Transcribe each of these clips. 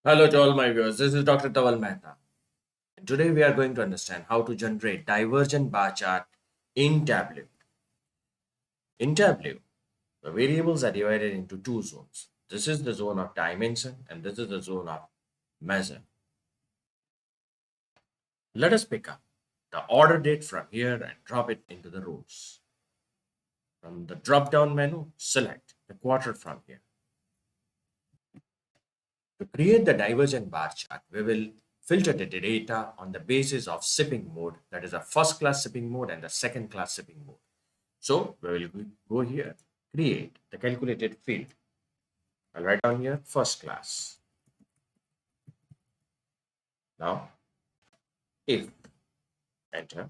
Hello to all my viewers. This is Dr. Dhaval Maheta. And today we are going to understand how to generate divergent bar chart in Tableau. In Tableau, the variables are divided into two zones. This is the zone of dimension and this is the zone of measure. Let us pick up the order date from here and drop it into the rows. From the drop-down menu, select the quarter from here. To create the divergent bar chart, we will filter the data on the basis of shipping mode, that is a first class shipping mode and a second class shipping mode. So we will go here, create the calculated field. I'll write down here first class. Now, if enter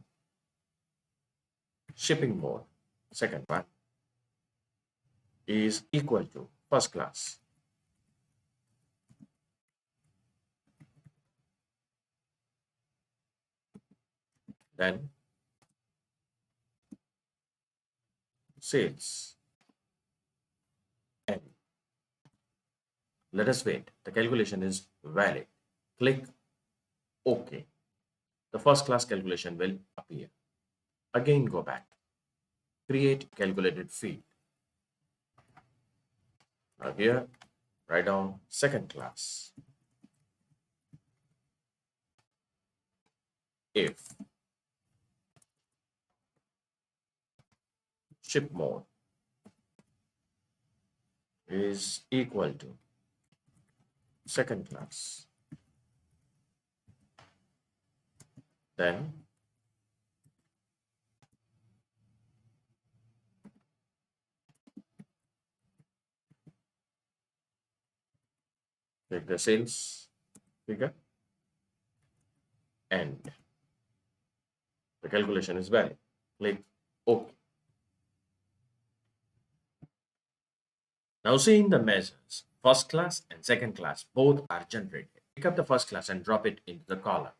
shipping mode, second one is equal to first class. Then sales. And let us wait. The calculation is valid. Click OK. The first class calculation will appear. Again, go back. Create calculated field. Now here, write down second class. If ship mode is equal to second class, then take the sales figure and the calculation is valid. Click OK. Now seeing the measures, first class and second class both are generated. Pick up the first class and drop it into the column.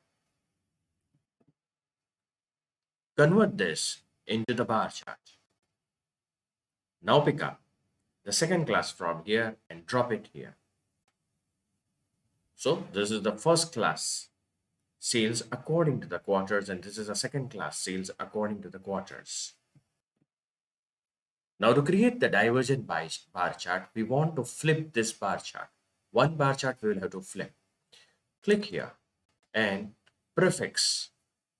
Convert this into the bar chart. Now pick up the second class from here and drop it here. So this is the first class sales according to the quarters and this is a second class sales according to the quarters. Now to create the divergent bar chart, we want to flip this bar chart. One bar chart we will have to flip. Click here and prefix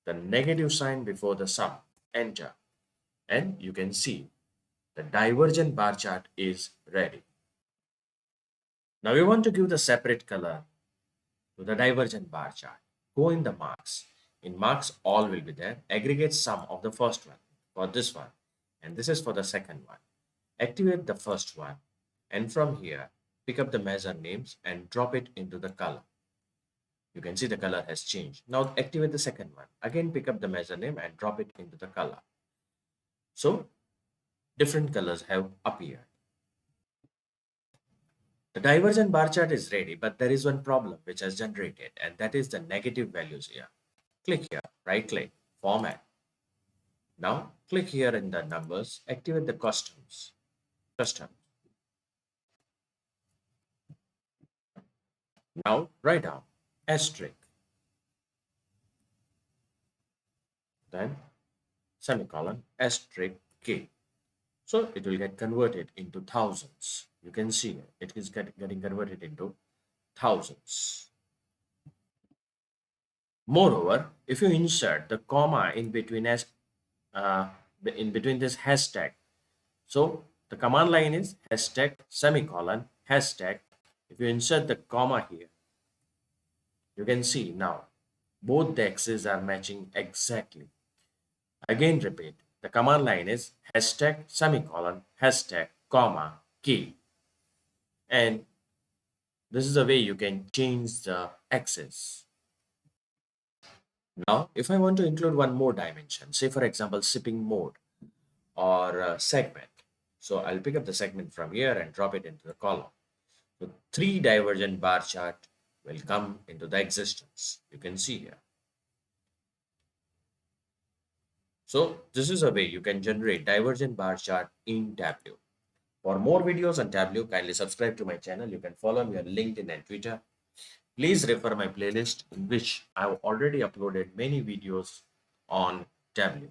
the negative sign before the sum. Enter. And you can see the divergent bar chart is ready. Now we want to give the separate color to the divergent bar chart. Go in the marks. In marks, all will be there. Aggregate sum of the first one for this one. And this is for the second one. Activate the first one. And from here, pick up the measure names and drop it into the column. You can see the color has changed. Now activate the second one. Again, pick up the measure name and drop it into the color. So, different colors have appeared. The divergent bar chart is ready, but there is one problem which has generated, and that is the negative values here. Click here, right click, format. Now, click here in the numbers, activate the customs. Now, write down asterisk, then semicolon, asterisk K. So it will get converted into thousands. You can see it is getting converted into thousands. Moreover, if you insert the comma in between this hashtag, so the command line is hashtag semicolon hashtag. If you insert the comma here, you can see now both the x's are matching exactly. Again, repeat. The command line is hashtag semicolon hashtag comma key. And this is the way you can change the axis. Now, if I want to include one more dimension, say for example, shipping mode or segment. So I'll pick up the segment from here and drop it into the column. So 3 divergent bar chart will come into the existence. You can see here. So this is a way you can generate divergent bar chart in Tableau. For more videos on Tableau, kindly subscribe to my channel. You can follow me on LinkedIn and Twitter. Please refer my playlist in which I have already uploaded many videos on Tableau.